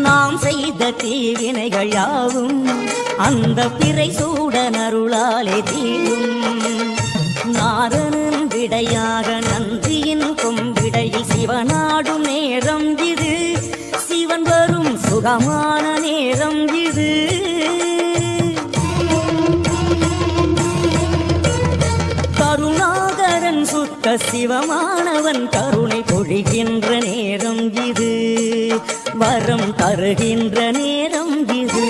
நாம் செய்த தீவினைகள் யாவும் அந்த பிறை சூடன் அருளாலே தீரும். நாதனின் விடையாக நந்தியின் கொம்பிடையில் சிவனாடும் நேரம் இது, சிவன் வரும் சுகமான நேரம் இது. கருணாகரன் சுத்த சிவமானவன் கருணை பொழிகின்ற நேரம் இது, வரம் தருகின்ற நேரம் இது.